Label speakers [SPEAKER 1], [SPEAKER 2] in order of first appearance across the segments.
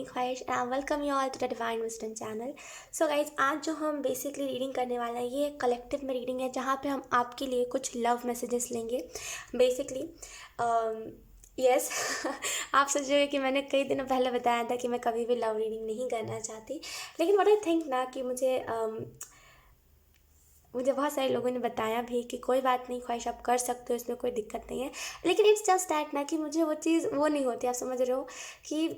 [SPEAKER 1] ख्वाहिश and welcome you all to the divine wisdom channel. So guys, आज जो हम बेसिकली रीडिंग करने वाला है ये कलेक्टिव में रीडिंग है, जहाँ पे हम आपके लिए कुछ लव मैसेजेस लेंगे बेसिकली। यस आप सोचोगे कि मैंने कई दिनों पहले बताया था कि मैं कभी भी लव रीडिंग नहीं करना चाहती, लेकिन व्हाट आई थिंक ना कि मुझे बहुत सारे लोगों ने बताया भी कि कोई बात नहीं ख्वाहिश, आप कर सकते हो, इसमें कोई दिक्कत नहीं है। लेकिन इट्स जस्ट दैट ना कि मुझे वो चीज़ वो नहीं होती, आप समझ रहे हो कि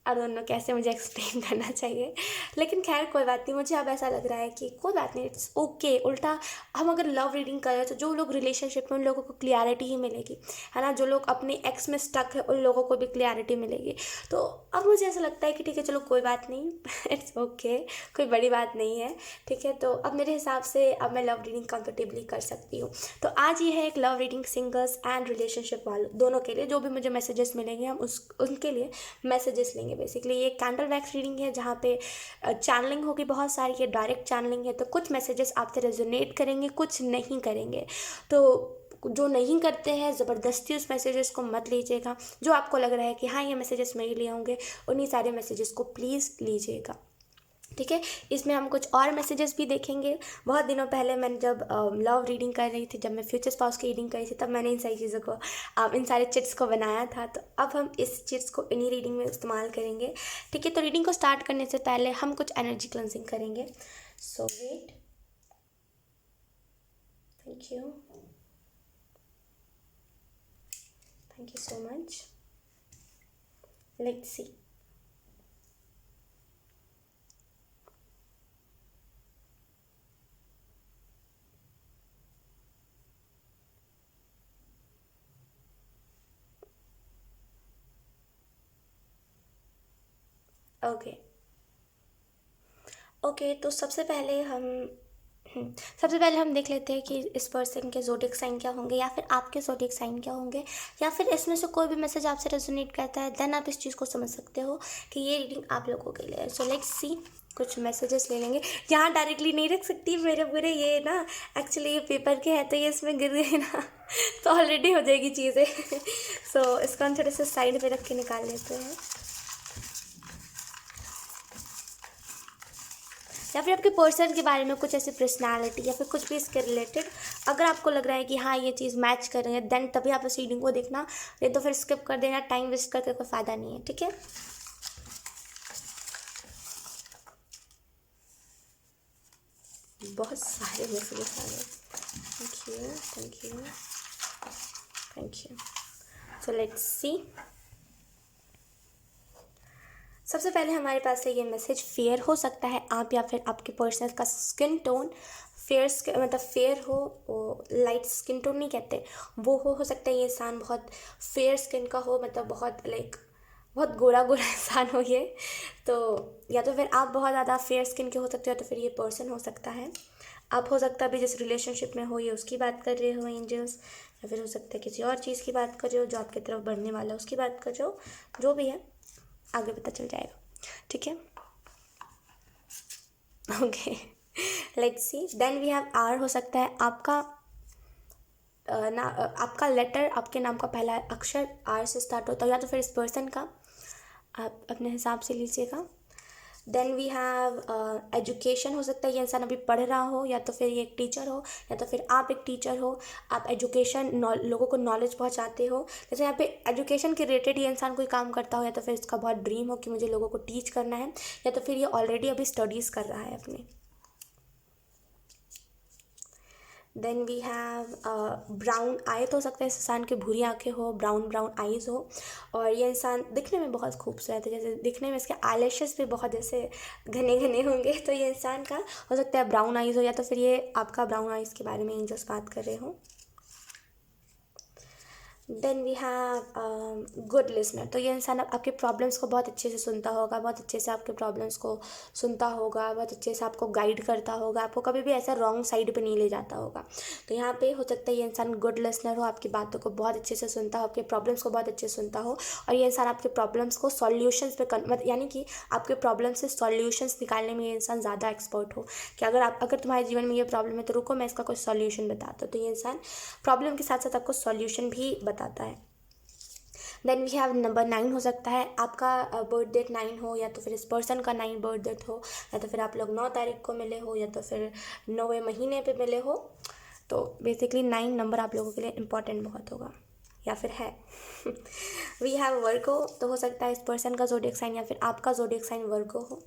[SPEAKER 1] आई डोंट नो कैसे मुझे एक्सप्लेन करना चाहिए। लेकिन खैर कोई बात नहीं, मुझे अब ऐसा लग रहा है कि कोई बात नहीं, इट्स ओके। उल्टा हम अगर लव रीडिंग करें तो जो लोग रिलेशनशिप में, उन लोगों को क्लियरिटी ही मिलेगी, है ना। जो लोग अपने एक्स में स्टक है उन लोगों को भी क्लियरिटी मिलेगी। तो अब मुझे ऐसा लगता है कि ठीक है, चलो कोई बात नहीं इट्स ओके, कोई बड़ी बात नहीं है। ठीक है, तो अब मेरे हिसाब से अब मैं लव रीडिंग कंफर्टेबली कर सकती हूँ। तो आज ये है एक love reading singles and relationship वालों दोनों के लिए। जो भी मुझे मैसेजेस मिलेंगे हम उनके लिए मैसेजेस लेंगे। बेसिकली ये कैंडल वैक्स रीडिंग है, जहाँ पे चैनलिंग होगी बहुत सारी, ये डायरेक्ट चैनलिंग है। तो कुछ मैसेजेस आपसे रेजोनेट करेंगे, कुछ नहीं करेंगे। तो जो नहीं करते हैं ज़बरदस्ती उस मैसेजेस को मत लीजिएगा। जो आपको लग रहा है कि हाँ ये मैसेजेस मेरे लिए होंगे, उन्हीं सारे मैसेजेस को प्लीज़ लीजिएगा। ठीक है, इसमें हम कुछ और मैसेजेस भी देखेंगे। बहुत दिनों पहले मैंने जब लव रीडिंग कर रही थी, जब मैं फ्यूचर स्पाउस की रीडिंग कर रही थी, तब मैंने इन सारी चीज़ों को इन सारे चिट्स को बनाया था। तो अब हम इस चिट्स को इन्हीं रीडिंग में इस्तेमाल करेंगे। ठीक है, तो रीडिंग को स्टार्ट करने से पहले हम कुछ एनर्जी क्लेंजिंग करेंगे। So wait, thank you, thank you so much. Let's see. Okay okay, तो सबसे पहले हम देख लेते हैं कि इस पर्सन के ज़ोडिएक साइन क्या होंगे, या फिर आपके ज़ोडिएक साइन क्या होंगे, या फिर इसमें से कोई भी मैसेज आपसे रेजोनेट करता है, देन आप इस चीज़ को समझ सकते हो कि ये रीडिंग आप लोगों के लिए है। सो लेट्स सी, कुछ मैसेजेस ले लेंगे। यहाँ डायरेक्टली नहीं रख सकती, मेरे पूरे ये ना एक्चुअली ये पेपर के है, तो ये इसमें गिर गए ना तो ऑलरेडी हो जाएगी चीज़ें सो इसको हम थोड़े से साइड पे रख के निकाल लेते हैं। या फिर आपके पर्सन के बारे में कुछ ऐसी पर्सनालिटी या फिर कुछ भी इसके रिलेटेड अगर आपको लग रहा है कि हाँ ये चीज़ मैच कर रही है, देन तभी आप इस रीडिंग को देखना, नहीं तो फिर स्किप कर देना। टाइम वेस्ट करके कोई फ़ायदा नहीं है। ठीक है, बहुत सारे मैसेजेस आ गए। Thank you, thank you, thank you. So let's सी। सबसे पहले हमारे पास है ये मैसेज। फेयर हो सकता है आप या फिर आपके पर्सन का स्किन टोन फेयर, मतलब फेयर हो, वो लाइट स्किन टोन नहीं कहते, वो हो सकता है ये इंसान बहुत फेयर स्किन का हो, मतलब बहुत लाइक बहुत गोरा गोरा इंसान हो ये। तो या तो फिर आप बहुत ज़्यादा फेयर स्किन के हो सकते हो, तो फिर ये पर्सन हो सकता है। आप हो सकता है अभी जिस रिलेशनशिप में हो ये उसकी बात कर रहे हो एंजल्स, या फिर हो सकता है किसी और चीज़ की बात कर रहे हो जो आपकी तरफ बढ़ने वाला है उसकी बात कर रहे हो। जो भी है आगे पता चल जाएगा। ठीक है, okay let's see. Then we have R. हो सकता है आपका आपका लेटर, आपके नाम का पहला अक्षर आर से स्टार्ट होता है, या तो फिर इस पर्सन का, आप अपने हिसाब से लीजिएगा। Then we have education. हो सकता है ये इंसान अभी पढ़ रहा हो, या तो फिर ये एक टीचर हो, या तो फिर आप एक टीचर हो। आप एजुकेशन लोगों को नॉलेज पहुंचाते हो। जैसे यहाँ पे एजुकेशन के रिलेटेड ये इंसान कोई काम करता हो, या तो फिर इसका बहुत ड्रीम हो कि मुझे लोगों को टीच करना है, या तो फिर ये ऑलरेडी अभी स्टडीज़ कर रहा है अपने। देन वी हैव ब्राउन आई। तो हो सकता है इस इंसान की भूरी आंखें हो, ब्राउन ब्राउन आईज़ हो, और ये इंसान दिखने में बहुत खूबसूरत है। जैसे दिखने में इसके आईलैशेस भी बहुत जैसे घने घने होंगे, तो ये इंसान का हो सकता है ब्राउन आईज़ हो, या तो फिर ये आपका ब्राउन आईज़ के बारे में एंजल्स बात कर रहे हो। Then we have good listener. तो ये इंसान आपके प्रॉब्लम्स को बहुत अच्छे से सुनता होगा, बहुत अच्छे से आपके प्रॉब्लम्स को सुनता होगा, बहुत अच्छे से आपको गाइड करता होगा, आपको कभी भी ऐसा रॉन्ग साइड पे नहीं ले जाता होगा। तो यहाँ पे हो सकता है ये इंसान गुड लिसनर हो, आपकी बातों को बहुत अच्छे से सुनता हो, आपके प्रॉब्लम्स को बहुत अच्छे से सुनता हो, और ये इंसान आपके प्रॉब्लम्स को सॉल्यूशंस पे मतलब यानी कि आपके प्रॉब्लम से सॉल्यूशंस निकालने में ये इंसान ज़्यादा एक्सपर्ट हो, कि अगर तुम्हारे जीवन में ये प्रॉब्लम है तो रुको मैं इसका कोई सॉल्यूशन बताता हूँ। तो ये इंसान प्रॉब्लम के साथ साथ आपको सॉल्यूशन भी बताता है। देन वी हैव नंबर 9 हो सकता है आपका बर्थ डेट 9 हो, या तो फिर इस पर्सन का 9 बर्थ डेट हो, या तो फिर आप लोग 9 तारीख को मिले हो, या तो फिर 9वें महीने पे मिले हो। तो बेसिकली 9 नंबर आप लोगों के लिए इम्पॉर्टेंट बहुत होगा, या फिर है। वी हैव वर्गो, तो हो सकता है इस पर्सन का ज़ोडिएक साइन या फिर आपका ज़ोडिएक साइन वर्गो हो।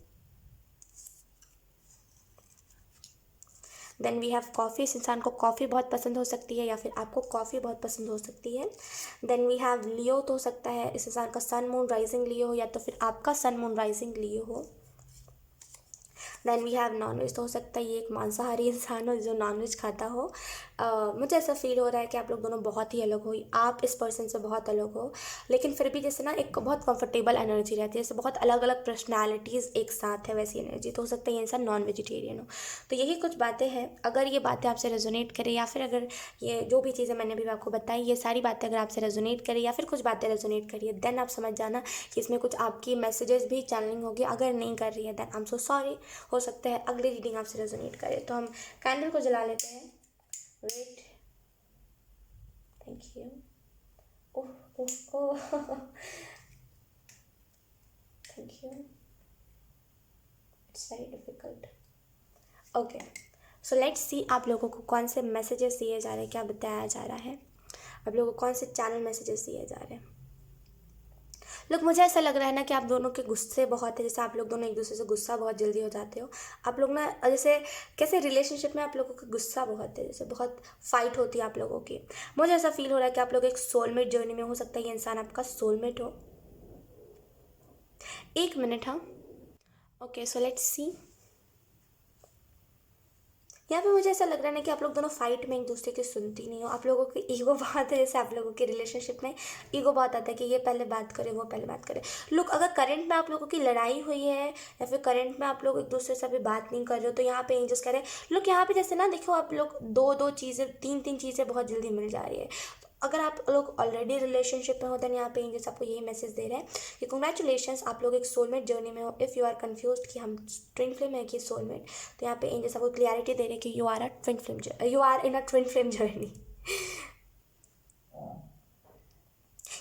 [SPEAKER 1] देन वी हैव कॉफ़ी, इस इंसान को कॉफ़ी बहुत पसंद हो सकती है या फिर आपको कॉफ़ी बहुत पसंद हो सकती है। देन वी हैव लियो, तो हो सकता है इस इंसान का सन मून राइजिंग लियो हो या तो फिर आपका सन मून राइजिंग लियो हो। देन वी हैव नॉनवेज, तो हो सकता है ये एक मांसाहारी इंसान हो जो नॉनवेज खाता हो। मुझे ऐसा फील हो रहा है कि आप लोग दोनों बहुत ही अलग हो, आप इस पर्सन से बहुत अलग हो, लेकिन फिर भी जैसे ना एक बहुत कंफर्टेबल एनर्जी रहती है, जैसे बहुत अलग अलग पर्सनैलिटीज़ एक साथ है वैसी एनर्जी। तो हो सकता है ये इंसान नॉन वेजिटेरियन हो। तो यही कुछ बातें हैं। अगर ये बातें आपसे रेजोनेट करें या फिर अगर ये जो भी चीज़ें मैंने अभी आपको बताई, ये सारी बातें अगर आपसे रेजोनेट करें या फिर कुछ बातें रेजोनेट करिए, देन आप समझ जाना कि इसमें कुछ आपकी मैसेजेस भी चैनलिंग होगी। अगर नहीं कर रही है then I am so sorry. हो सकता है अगली रीडिंग आपसे रेजोनेट करे। तो हम कैंडल को जला लेते हैं। Wait, thank you. Oh oh oh, thank you. It's very difficult. Okay, so let's see आप लोगों को कौन से मैसेजेस दिए जा रहे हैं, क्या बताया जा रहा है, आप लोगों को कौन से चैनल मैसेजेस दिए जा रहे हैं। लोग, मुझे ऐसा लग रहा है ना कि आप दोनों के गुस्से बहुत है, जैसे आप लोग दोनों एक दूसरे से गुस्सा बहुत जल्दी हो जाते हो। आप लोग ना जैसे कैसे रिलेशनशिप में आप लोगों का गुस्सा बहुत है, जैसे बहुत फाइट होती है आप लोगों की। मुझे ऐसा फील हो रहा है कि आप लोग एक सोलमेट जर्नी में, हो सकता है ये इंसान आपका सोलमेट हो। 1 मिनट, हाँ। ओके, सो लेट्स सी। यहाँ पे मुझे ऐसा लग रहा है ना कि आप लोग दोनों फाइट में एक दूसरे की सुनती नहीं हो। आप लोगों की ईगो बहुत है, जैसे आप लोगों के रिलेशनशिप में ईगो बहुत आता है कि ये पहले बात करे, वो पहले बात करे। लोग, अगर करंट में आप लोगों की लड़ाई हुई है या फिर करंट में आप लोग एक दूसरे से अभी बात नहीं कर रहे हो, तो यहाँ पे एंजल्स कह रहे हैं लोग, यहाँ पे जैसे ना देखो, आप लोग दो दो चीज़ें, तीन तीन चीज़ें बहुत जल्दी मिल जा रही है। अगर आप लोग ऑलरेडी रिलेशनशिप में हो, देन यहाँ पे एंजल्स आपको यही मैसेज दे रहे हैं कि कंग्रेचुलेशंस, आप लोग एक सोलमेट जर्नी में हो। इफ़ यू आर कंफ्यूज कि हम ट्विन फ्लेम है कि सोलमेट, तो यहाँ पे एंजल्स आपको क्लियरिटी दे रहे हैं कि you are a twin flame, you are in a twin flame journey.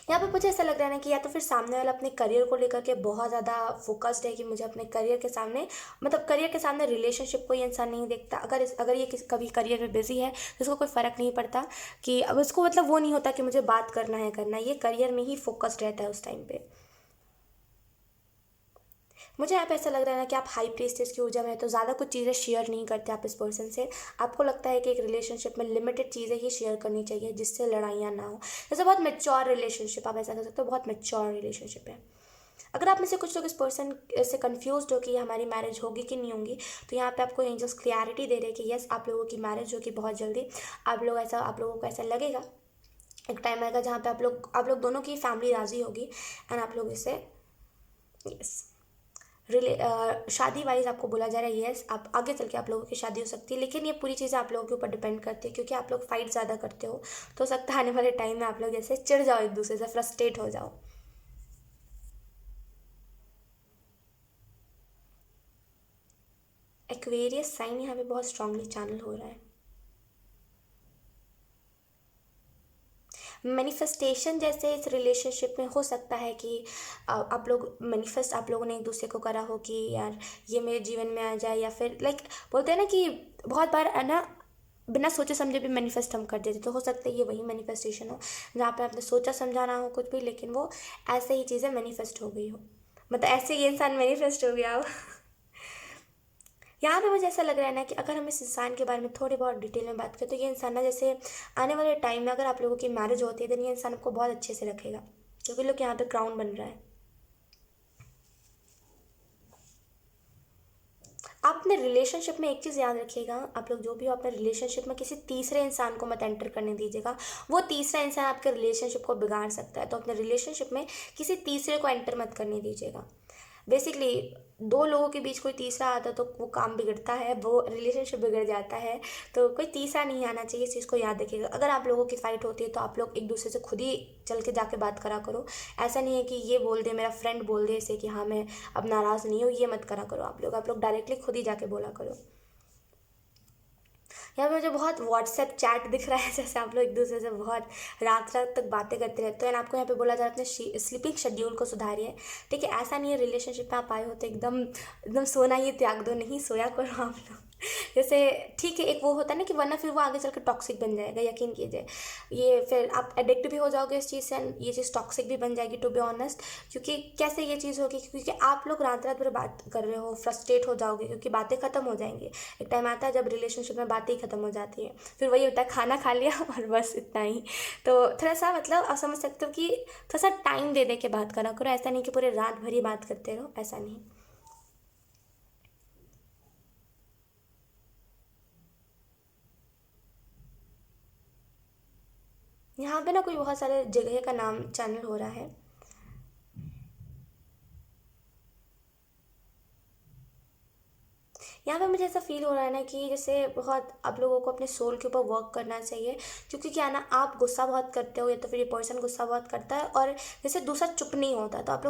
[SPEAKER 1] यहाँ पे मुझे ऐसा लग रहा है ना कि या तो फिर सामने वाला अपने करियर को लेकर के बहुत ज़्यादा फोकस्ड है कि मुझे अपने करियर के सामने, मतलब करियर के सामने रिलेशनशिप को ये इंसान नहीं देखता। अगर ये कभी करियर में बिजी है तो इसको कोई फ़र्क नहीं पड़ता कि अब उसको, मतलब वो नहीं होता कि मुझे बात करना है करना है, ये करियर में ही फोकस्ड रहता है उस टाइम पे। मुझे यहाँ पे ऐसा लग रहा है ना कि आप हाई प्रीस्टेस की ऊर्जा में है, तो ज़्यादा कुछ चीज़ें शेयर नहीं करते आप इस पर्सन से। आपको लगता है कि एक रिलेशनशिप में लिमिटेड चीज़ें ही शेयर करनी चाहिए जिससे लड़ाइयाँ ना हो। जैसे बहुत मेच्योर रिलेशनशिप, आप ऐसा कर सकते हो, बहुत मेच्योर रिलेशनशिप है। अगर आप में से कुछ लोग इस पर्सन से कंफ्यूज हो कि हमारी मैरिज होगी कि नहीं होगी, तो यहाँ पे आपको एंजल्स क्लैरिटी दे रहे हैं कि यस, आप लोगों की मैरिज होगी बहुत जल्दी। आप लोगों को ऐसा लगेगा। एक टाइम आएगा जहाँ पे आप लोग दोनों की फैमिली राज़ी होगी एंड आप लोग इसे, यस, शादी वाइज आपको बोला जा रहा है यस, आप आगे चल के आप लोगों की शादी हो सकती है। लेकिन ये पूरी चीज़ें आप लोगों के ऊपर डिपेंड करती है, क्योंकि आप लोग फाइट ज़्यादा करते हो। तो हो सकता है आने वाले टाइम में आप लोग जैसे चिढ़ जाओ, एक दूसरे से फ्रस्ट्रेट हो जाओ। एक्वेरियस साइन यहाँ पे बहुत स्ट्रांगली चैनल हो रहा है। मैनिफेस्टेशन जैसे इस रिलेशनशिप में हो सकता है कि आप लोग मैनिफेस्ट, आप लोगों ने एक दूसरे को करा हो कि यार ये मेरे जीवन में आ जाए, या फिर लाइक बोलते हैं ना कि बहुत बार है ना, बिना सोचे समझे भी मैनिफेस्ट हम कर देते। तो हो सकता है ये वही मैनिफेस्टेशन हो जहाँ पे आपने सोचा समझा ना हो कुछ भी, लेकिन वो ऐसे ही चीज़ें मैनिफेस्ट हो गई हो, मतलब ऐसे ये इंसान मैनिफेस्ट हो गया हो। यहाँ पे मुझे ऐसा लग रहा है ना कि अगर हम इस इंसान के बारे में थोड़ी बहुत डिटेल में बात करें, तो ये इंसान ना जैसे आने वाले टाइम में अगर आप लोगों की मैरिज होती है, तो ये इंसान आपको बहुत अच्छे से रखेगा, क्योंकि लोग यहाँ पे क्राउन बन रहा है। आप अपने रिलेशनशिप में एक चीज़ याद रखिएगा, आप लोग जो भी हो अपने रिलेशनशिप में किसी तीसरे इंसान को मत एंटर करने दीजिएगा। वो तीसरा इंसान आपके रिलेशनशिप को बिगाड़ सकता है। तो अपने रिलेशनशिप में किसी तीसरे को एंटर मत करने दीजिएगा। बेसिकली दो लोगों के बीच कोई तीसरा आता तो वो काम बिगड़ता है, वो रिलेशनशिप बिगड़ जाता है। तो कोई तीसरा नहीं आना चाहिए, इस चीज़ को याद रखिएगा। अगर आप लोगों की फ़ाइट होती है तो आप लोग एक दूसरे से खुद ही चल के जाके बात करा करो। ऐसा नहीं है कि ये बोल दे, मेरा फ्रेंड बोल दे इसे कि हाँ मैं अब नाराज़ नहीं हूँ, ये मत करा करो। आप लोग डायरेक्टली खुद ही जाके बोला करो। यहाँ पे मुझे बहुत व्हाट्सएप चैट दिख रहा है, जैसे आप लोग एक दूसरे से बहुत रात रात तक बातें करते रहते हो। एंड आपको यहाँ पे बोला जा रहा है अपने स्लीपिंग शेड्यूल को सुधारिए। ठीक है, ऐसा नहीं है रिलेशनशिप में आप आए हो तो एकदम एकदम सोना ही त्याग दो, नहीं सोया करो आप लोग। जैसे ठीक है, एक वो होता है ना कि वरना फिर वो आगे चल के टॉक्सिक बन जाएगा, यकीन कीजिए। ये फिर आप एडिक्ट भी हो जाओगे इस चीज़ से, and ये चीज़ टॉक्सिक भी बन जाएगी, टू बी ऑनेस्ट। क्योंकि कैसे ये चीज़ होगी, क्योंकि आप लोग रात रात भर बात कर रहे हो, फ्रस्ट्रेट हो जाओगे क्योंकि बातें खत्म हो जाएंगी। एक टाइम आता है जब रिलेशनशिप में बातें ही खत्म हो जाती है, फिर वही होता है खाना खा लिया और बस इतना ही। तो थोड़ा सा मतलब आप समझ सकते हो कि थोड़ा सा टाइम दे दे के बात करा करो, ऐसा नहीं कि पूरे रात भर ही बात करते रहो, ऐसा नहीं। यहाँ पे ना कोई बहुत सारे जगह का नाम चैनल हो रहा है। यहाँ पे मुझे ऐसा फील हो रहा है ना कि जैसे बहुत आप लोगों को अपने सोल के ऊपर वर्क करना चाहिए। क्योंकि क्या ना, आप गुस्सा बहुत करते हो या तो फिर ये पर्सन गुस्सा बहुत करता है, और जैसे दूसरा चुप नहीं होता, तो आप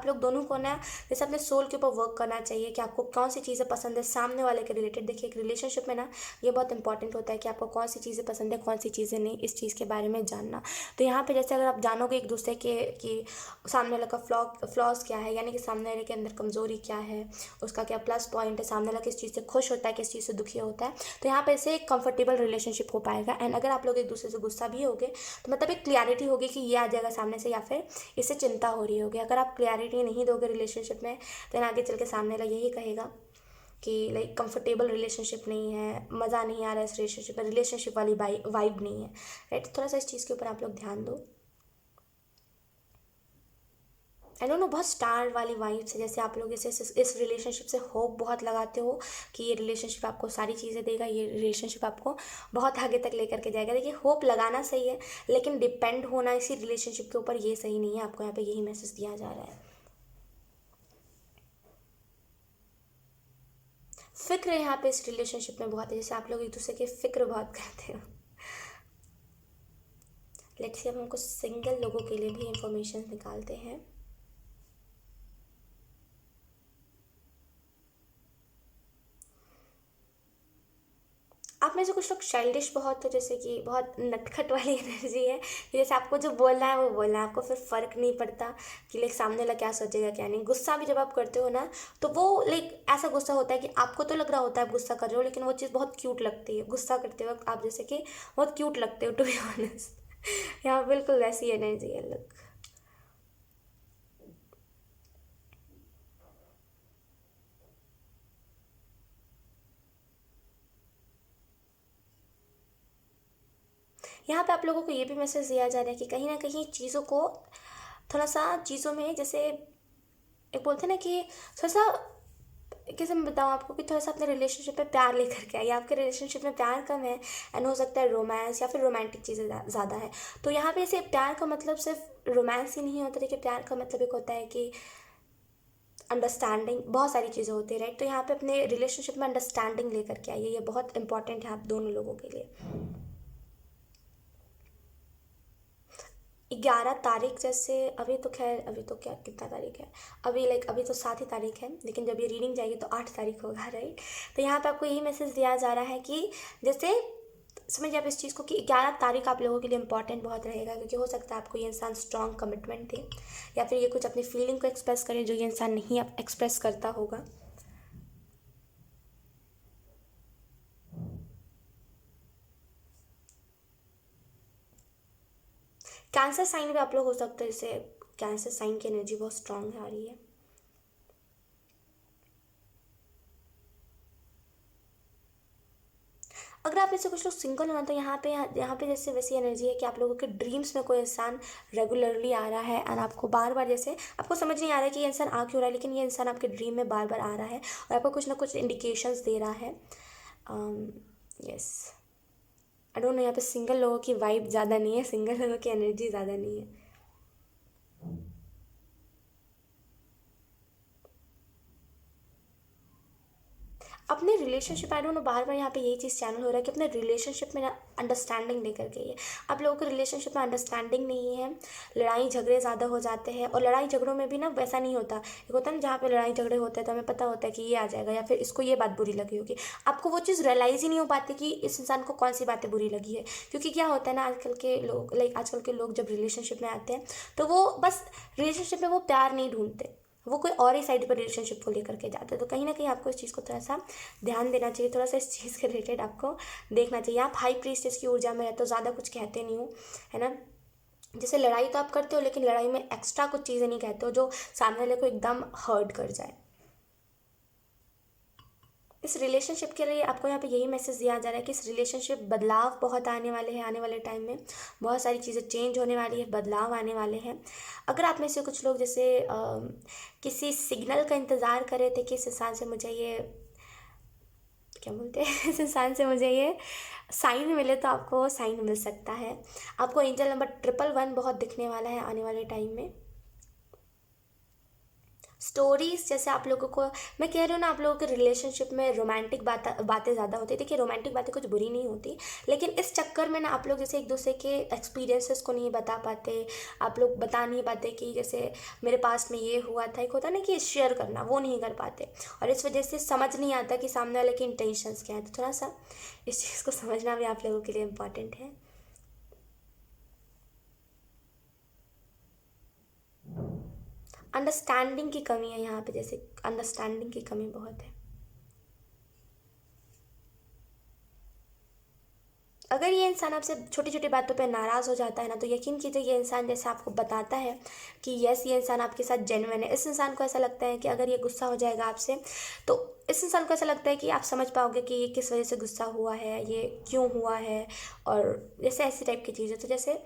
[SPEAKER 1] लोग दोनों को ना जैसे अपने सोल के ऊपर वर्क करना चाहिए कि आपको कौन सी चीज़ें पसंद है सामने वाले के रिलेटेड। देखिए, एक रिलेशनशिप में ना ये बहुत इंपॉर्टेंट होता है कि आपको कौन सी चीज़ें पसंद है, कौन सी चीज़ें नहीं, इस चीज़ के बारे में जानना। तो यहाँ पे जैसे अगर आप जानोगे एक दूसरे के कि सामने वाला का फ्लॉज क्या है, यानी कि सामने वाले के अंदर कमजोरी क्या है, उसका क्या प्लस पॉइंट है, सामने वाला किस चीज़ से खुश होता है, किस चीज़ से दुखी होता है, तो यहाँ पे से एक कंफर्टेबल रिलेशनशिप हो पाएगा। एंड अगर आप लोग एक दूसरे से गुस्सा भी होगे तो मतलब एक क्लियरिटी होगी कि ये आ जाएगा सामने से, या फिर इससे चिंता हो रही होगी। अगर आप क्लियरिटी नहीं दोगे रिलेशनशिप में तो आगे चल के सामने वाला यही कहेगा कि लाइक कंफर्टेबल रिलेशनशिप नहीं है, मज़ा नहीं आ रहा है इस रिलेशनशिप में, रिलेशनशिप वाली वाइब नहीं है। राइट, थोड़ा सा इस चीज़ के ऊपर आप लोग ध्यान दो। आई डोंट नो, बहुत स्टार वाली वाइब्स है, जैसे आप लोग इस रिलेशनशिप से होप बहुत लगाते हो कि ये रिलेशनशिप आपको सारी चीज़ें देगा, ये रिलेशनशिप आपको बहुत आगे तक लेकर के जाएगा। देखिए, होप लगाना सही है, लेकिन डिपेंड होना इसी रिलेशनशिप के ऊपर ये सही नहीं है। आपको यहाँ पे यही मैसेज दिया जा रहा है। फिक्र यहाँ पे इस रिलेशनशिप में बहुत है, जैसे आप लोग एक दूसरे की फिक्र बहुत करते हो। लेट्स सी, अब हम कुछ सिंगल लोगों के लिए भी इंफॉर्मेशन निकालते हैं। आप में से कुछ लोग चाइल्डिश बहुत हो, जैसे कि बहुत नटखट वाली एनर्जी है कि जैसे आपको जो बोलना है वो बोलना है, आपको फिर फ़र्क नहीं पड़ता कि लाइक सामने वाला क्या सोचेगा क्या नहीं। गुस्सा भी जब आप करते हो ना, तो वो लाइक ऐसा गुस्सा होता है कि आपको तो लग रहा होता है आप गुस्सा कर रहे हो, लेकिन वो चीज़ बहुत क्यूट लगती है गुस्सा करते वक्त, आप जैसे कि बहुत क्यूट लगते हो, टू बी ऑनेस्ट। यहाँ बिल्कुल वैसी एनर्जी है लोग। यहाँ पे आप लोगों को ये भी मैसेज दिया जा रहा है कि कहीं ना कहीं चीज़ों को थोड़ा सा, चीज़ों में जैसे एक बोलते हैं ना कि थोड़ा सा, कैसे मैं बताऊँ आपको, कि थोड़ा सा अपने रिलेशनशिप में प्यार लेकर के आइए। आपके रिलेशनशिप में प्यार कम है, एंड हो सकता है रोमांस या फिर रोमांटिक चीज़ें ज़्यादा है। तो यहाँ पे ऐसे प्यार का मतलब सिर्फ रोमांस ही नहीं होता। देखिए, प्यार का मतलब एक होता है कि अंडरस्टैंडिंग, बहुत सारी चीज़ें होती है, राइट। तो यहाँ पे अपने रिलेशनशिप में अंडरस्टैंडिंग लेकर के आइए, ये बहुत इंपॉर्टेंट है आप दोनों लोगों के लिए। 11 तारीख, जैसे अभी तो खैर, अभी तो क्या, कितना तारीख है अभी, लाइक अभी तो 7 ही तारीख है, लेकिन जब ये रीडिंग जाएगी तो 8 तारीख होगा, राइट। तो यहाँ पे आपको यही मैसेज दिया जा रहा है कि जैसे समझिए आप इस चीज़ को कि 11 तारीख आप लोगों के लिए इंपॉर्टेंट बहुत रहेगा, क्योंकि हो सकता है आपको ये इंसान स्ट्रॉन्ग कमिटमेंट दे, या फिर ये कुछ अपनी फीलिंग को एक्सप्रेस करे जो ये इंसान नहीं एक्सप्रेस करता होगा। कैंसर साइन भी आप लोग हो सकते हैं, जैसे कैंसर साइन की एनर्जी बहुत स्ट्रांग आ रही है। अगर आप में से कुछ लोग सिंगल हो ना, तो यहाँ पे जैसे वैसी एनर्जी है कि आप लोगों के ड्रीम्स में कोई इंसान रेगुलरली आ रहा है, और आपको बार बार, जैसे आपको समझ नहीं आ रहा है कि ये इंसान आ क्यों रहा है, लेकिन ये इंसान आपके ड्रीम में बार बार आ रहा है और आपको कुछ ना कुछ इंडिकेशंस दे रहा है। यस, आई डोंट नो, यहाँ पे सिंगल लोगों की वाइब ज़्यादा नहीं है, सिंगल लोगों की एनर्जी ज़्यादा नहीं है। अपने रिलेशनशिप, आई डोंट नो, बार बार यहाँ पे यही चीज़ चैनल हो रहा है कि अपने रिलेशनशिप में ना अंडरस्टैंडिंग लेकर के ये, आप लोगों के रिलेशनशिप में अंडरस्टैंडिंग नहीं है, लड़ाई झगड़े ज़्यादा हो जाते हैं। और लड़ाई झगड़ों में भी ना वैसा नहीं होता, एक होता है ना जहाँ पे लड़ाई झगड़े होते हैं तो हमें पता होता है कि ये आ जाएगा या फिर इसको ये बात बुरी लगी होगी, आपको वो चीज़ रियलाइज़ ही नहीं हो पाती कि इस इंसान को कौन सी बातें बुरी लगी है। क्योंकि क्या होता है ना, आजकल के लोग, लाइक आजकल के लोग जब रिलेशनशिप में आते हैं तो वो बस रिलेशनशिप में वो प्यार नहीं ढूंढते, वो कोई और ही साइड पर रिलेशनशिप को लेकर के जाते हैं। तो कहीं ना कहीं आपको इस चीज़ को थोड़ा सा ध्यान देना चाहिए, थोड़ा सा इस चीज़ के रिलेटेड आपको देखना चाहिए। आप हाई प्रीस्टेस की ऊर्जा में है तो ज़्यादा कुछ कहते नहीं हो, है ना। जैसे लड़ाई तो आप करते हो लेकिन लड़ाई में एक्स्ट्रा कुछ चीज़ें नहीं कहते हो जो सामने वाले को एकदम हर्ट कर जाए। इस रिलेशनशिप के लिए आपको यहाँ पे यही मैसेज दिया जा रहा है कि इस रिलेशनशिप बदलाव बहुत आने वाले हैं, आने वाले टाइम में बहुत सारी चीज़ें चेंज होने वाली है, बदलाव आने वाले हैं। अगर आप में से कुछ लोग जैसे किसी सिग्नल का इंतज़ार कर रहे थे कि इस इंसान से मुझे ये, क्या बोलते हैं, इस इंसान से मुझे ये साइन मिले, तो आपको वो साइन मिल सकता है। आपको एंजल नंबर 111 बहुत दिखने वाला है आने वाले टाइम में। स्टोरीज जैसे आप लोगों को मैं कह रही हूँ ना, आप लोगों के रिलेशनशिप में रोमांटिक बातें ज़्यादा होती है। देखिए रोमांटिक बातें कुछ बुरी नहीं होती, लेकिन इस चक्कर में ना आप लोग जैसे एक दूसरे के एक्सपीरियंसेस को नहीं बता पाते, आप लोग बता नहीं पाते कि जैसे मेरे पास में ये हुआ था, एक होता है ना कि शेयर करना, वो नहीं कर पाते। और इस वजह से समझ नहीं आता कि सामने वाले के इंटेंशंस क्या है। तो थोड़ा सा इस चीज़ को समझना भी आप लोगों के लिए इम्पॉर्टेंट है। अंडरस्टैंडिंग की कमी है यहाँ पे, जैसे अंडरस्टैंडिंग की कमी बहुत है। अगर ये इंसान आपसे छोटी छोटी बातों पे नाराज़ हो जाता है ना, तो यकीन कीजिए ये इंसान जैसे आपको बताता है कि यस ये इंसान आपके साथ जेन्युइन है। इस इंसान को ऐसा लगता है कि अगर ये गुस्सा हो जाएगा आपसे, तो इस इंसान को ऐसा लगता है कि आप समझ पाओगे कि ये किस वजह से गुस्सा हुआ है, ये क्यों हुआ है, और जैसे ऐसी टाइप की चीज़ें। तो जैसे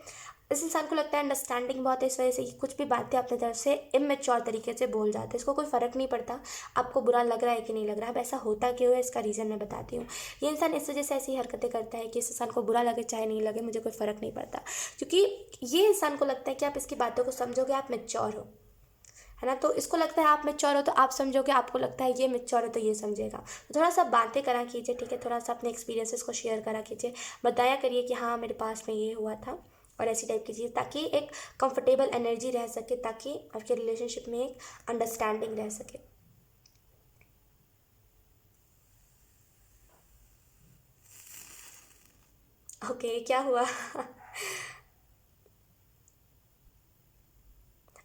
[SPEAKER 1] इस इंसान को लगता है अंडरस्टैंडिंग बहुत है, इस वजह से कि कुछ भी बातें अपने तरफ से इमेच्योर तरीके से बोल जाते हैं। इसको कोई फ़र्क नहीं पड़ता आपको बुरा लग रहा है कि नहीं लग रहा है। अब ऐसा होता क्यों है, इसका रीज़न मैं बताती हूँ। ये इंसान इस वजह से ऐसी हरकतें करता है कि इस इंसान को बुरा लगे चाहे नहीं लगे, मुझे कोई फ़र्क नहीं पड़ता। क्योंकि ये इंसान को लगता है कि आप इसकी बातों को समझोगे, आप मेच्योर हो, है ना। तो इसको लगता है आप मेच्योर हो तो आप समझोगे, आपको लगता है ये मेच्योर है तो ये समझेगा। तो थोड़ा सा बातें करा कीजिए, ठीक है, थोड़ा सा अपने एक्सपीरियंसेस को शेयर करा कीजिए, बताया करिए कि हाँ मेरे पास में ये हुआ था, और ऐसी टाइप की चीज़, ताकि एक कंफर्टेबल एनर्जी रह सके, ताकि आपके रिलेशनशिप में एक अंडरस्टैंडिंग रह सके। ओके, क्या हुआ?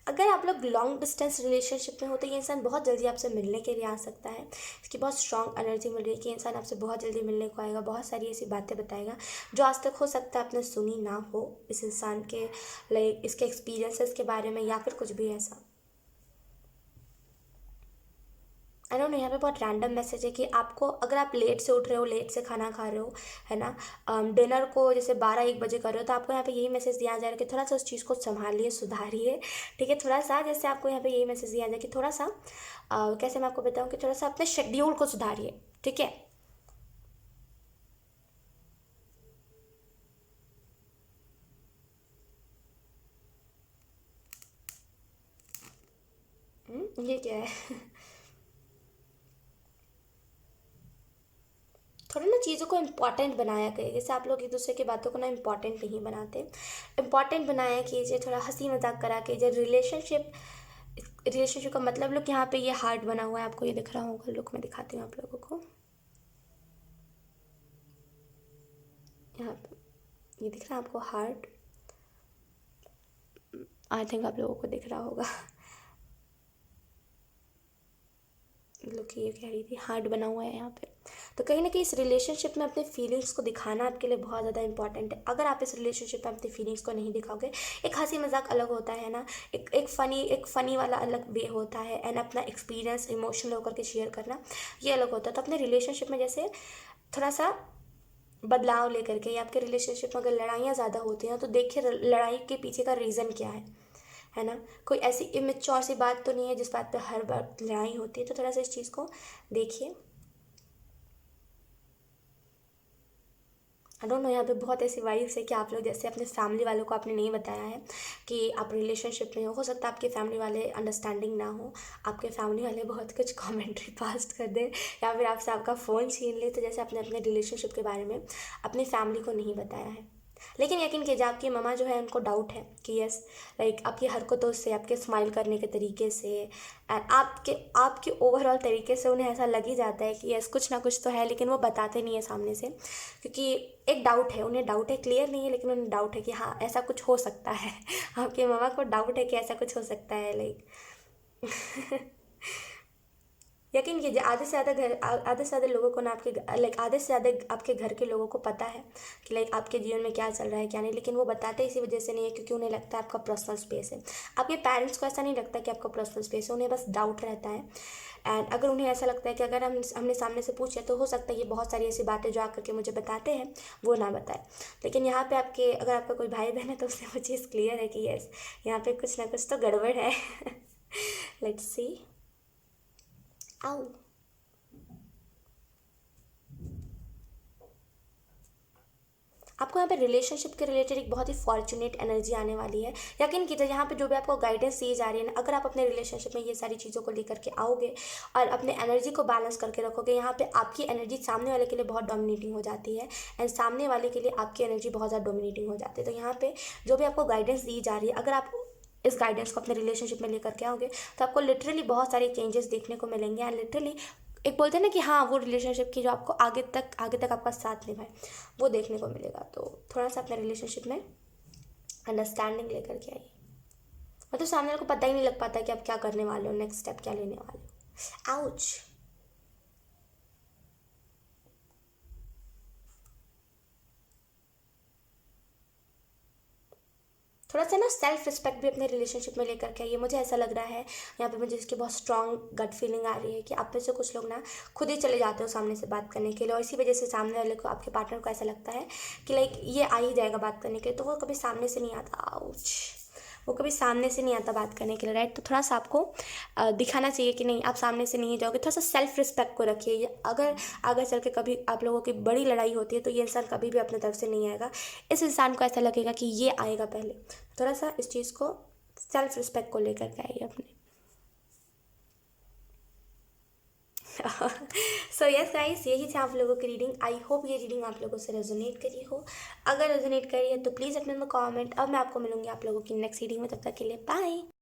[SPEAKER 1] अगर आप लोग लॉन्ग डिस्टेंस रिलेशनशिप में हो तो ये इंसान बहुत जल्दी आपसे मिलने के लिए आ सकता है। इसकी बहुत स्ट्रॉन्ग एनर्जी मिल रही है कि इंसान आपसे बहुत जल्दी मिलने को आएगा, बहुत सारी ऐसी बातें बताएगा जो आज तक हो सकता है आपने सुनी ना हो इस इंसान के, लाइक इसके एक्सपीरियंसेस के बारे में, या फिर कुछ भी ऐसा। आई डोंट नो, यहाँ पे बहुत रैंडम मैसेज है कि आपको, अगर आप लेट से उठ रहे हो, लेट से खाना खा रहे हो, है ना, डिनर को जैसे 12-1 बजे कर रहे हो, तो आपको यहाँ पे यही मैसेज दिया जा रहा है कि थोड़ा सा उस चीज़ को संभालिए, सुधारिए, ठीक है। थोड़ा सा जैसे आपको यहाँ पे यही मैसेज दिया जाए कि थोड़ा सा कैसे मैं आपको बताऊँ कि थोड़ा सा अपने शेड्यूल को सुधारिए, ठीक है। ये क्या है? थोड़ा ना चीज़ों को इम्पॉर्टेंट बनाया करिए, जैसे आप लोग एक दूसरे की बातों को ना इम्पॉर्टेंट नहीं बनाते, इम्पॉर्टेंट बनाया कीजिए, थोड़ा हंसी मजाक करा कीजिए। रिलेशनशिप का मतलब, लोग यहाँ पे ये हार्ट बना हुआ है, आपको ये दिख रहा होगा, लुक मैं दिखाती हूँ आप लोगों को। यहाँ पे ये दिख रहा है आपको हार्ट, आई थिंक आप लोगों को दिख रहा होगा। लोग ये कह रही थी हार्ट बना हुआ है यहाँ पे। तो कहीं ना कहीं इस रिलेशनशिप में अपने फीलिंग्स को दिखाना आपके लिए बहुत ज़्यादा इंपॉर्टेंट है। अगर आप इस रिलेशनशिप में अपनी फीलिंग्स को नहीं दिखाओगे, एक हंसी मजाक अलग होता है ना, एक फ़नी वाला अलग वे होता है, एंड अपना एक्सपीरियंस इमोशनल होकर के शेयर करना ये अलग होता है। तो अपने रिलेशनशिप में जैसे थोड़ा सा बदलाव लेकर के, या आपके रिलेशनशिप में अगर लड़ाइयाँ ज़्यादा होती हैं तो देखिए लड़ाई के पीछे का रीज़न क्या है ना। कोई ऐसी इमेच्योर सी बात तो नहीं है जिस बात पे हर बार लड़ाई होती है। तो थोड़ा सा इस चीज़ को देखिए। आई डोंट नो, यहाँ पे बहुत ऐसी वाइब्स है कि आप लोग जैसे अपने फैमिली वालों को आपने नहीं बताया है कि आप रिलेशनशिप में हो सकता है आपके फैमिली वाले अंडरस्टैंडिंग ना हो, आपके फैमिली वाले बहुत कुछ कमेंट्री पास्ट कर दें या फिर आपसे आपका फ़ोन छीन ले, तो जैसे आपने अपने रिलेशनशिप के बारे में अपनी फैमिली को नहीं बताया है। लेकिन यकीन कीजिए आपकी मम्मा जो है उनको डाउट है कि यस, लाइक आपकी हरकतों से, आपके स्माइल करने के तरीके से एंड आपके आपके ओवरऑल तरीके से उन्हें ऐसा लग ही जाता है कि यस कुछ ना कुछ तो है, लेकिन वो बताते नहीं है सामने से, क्योंकि एक डाउट है, उन्हें डाउट है, क्लियर नहीं है लेकिन उन्हें डाउट है कि हाँ ऐसा कुछ हो सकता है। आपकी मम्मा को डाउट है कि ऐसा कुछ हो सकता है, लाइक यकीन कीजिए आधे से ज़्यादा लोगों को ना आपके लाइक आधे से ज़्यादा आपके घर के लोगों को पता है कि लाइक आपके जीवन में क्या चल रहा है क्या नहीं, लेकिन वो बताते इसी वजह से नहीं है क्योंकि उन्हें लगता है आपका पर्सनल स्पेस है। आपके पेरेंट्स को ऐसा नहीं लगता कि आपका पर्सनल स्पेस है, उन्हें बस डाउट रहता है। एंड अगर उन्हें ऐसा लगता है कि अगर हमने सामने से पूछे तो हो सकता है ये बहुत सारी ऐसी बातें जो आकर के मुझे बताते हैं वो ना बताए। लेकिन यहाँ पे आपके अगर आपका कोई भाई बहन है तो उससे वो चीज़ क्लियर है कि यस यहाँ पे कुछ ना कुछ तो गड़बड़ है। Let's see. आओ। आपको यहाँ पे रिलेशनशिप के रिलेटेड एक बहुत ही फॉर्चुनेट एनर्जी आने वाली है। यकीन कीजिए यहाँ पे जो भी आपको गाइडेंस दी जा रही है ना, अगर आप अपने रिलेशनशिप में ये सारी चीज़ों को लेकर के आओगे और अपने एनर्जी को बैलेंस करके रखोगे, यहाँ पे आपकी एनर्जी सामने वाले के लिए बहुत डोमिनेटिंग हो जाती है एंड सामने वाले के लिए आपकी एनर्जी बहुत ज़्यादा डोमिनेटिंग हो जाती है। तो यहाँ पे जो भी आपको गाइडेंस दी जा रही है, अगर आप इस गाइडेंस को अपने रिलेशनशिप में लेकर के आओगे तो आपको लिटरली बहुत सारे चेंजेस देखने को मिलेंगे एंड लिटरली एक बोलते हैं ना कि हाँ वो रिलेशनशिप की जो आपको आगे तक आपका साथ निभाए वो देखने को मिलेगा। तो थोड़ा सा अपने रिलेशनशिप में अंडरस्टैंडिंग लेकर के आइए, मतलब सामने वाले को पता ही नहीं लग पाता कि आप क्या करने वाले हो, नेक्स्ट स्टेप क्या लेने वाले हो। आउच। थोड़ा सा ना सेल्फ रिस्पेक्ट भी अपने रिलेशनशिप में लेकर के आइए। मुझे ऐसा लग रहा है यहाँ पे मुझे इसकी बहुत स्ट्रॉन्ग गट फीलिंग आ रही है कि आप में से कुछ लोग ना खुद ही चले जाते हो सामने से बात करने के लिए, और इसी वजह से सामने वाले को, आपके पार्टनर को ऐसा लगता है कि लाइक ये आ ही जाएगा बात करने के लिए, तो वो कभी सामने से नहीं आता। आउच। वो कभी सामने से नहीं आता बात करने के लिए, राइट। तो थोड़ा सा आपको दिखाना चाहिए कि नहीं आप सामने से नहीं जाओगे। थोड़ा सा सेल्फ रिस्पेक्ट को रखिए। अगर आगे चल के कभी आप लोगों की बड़ी लड़ाई होती है तो ये इंसान कभी भी अपने तरफ से नहीं आएगा, इस इंसान को ऐसा लगेगा कि ये आएगा पहले। थोड़ा सा इस चीज़ को, सेल्फ रिस्पेक्ट को लेकर के आइए अपने। सो यस गाइस, यही थी आप लोगों की रीडिंग। आई होप ये रीडिंग आप लोगों से रेजोनेट करी हो। अगर रेजोनेट करी है तो प्लीज़ अपने में कमेंट। अब मैं आपको मिलूंगी आप लोगों की नेक्स्ट रीडिंग में, तब तक के लिए बाय।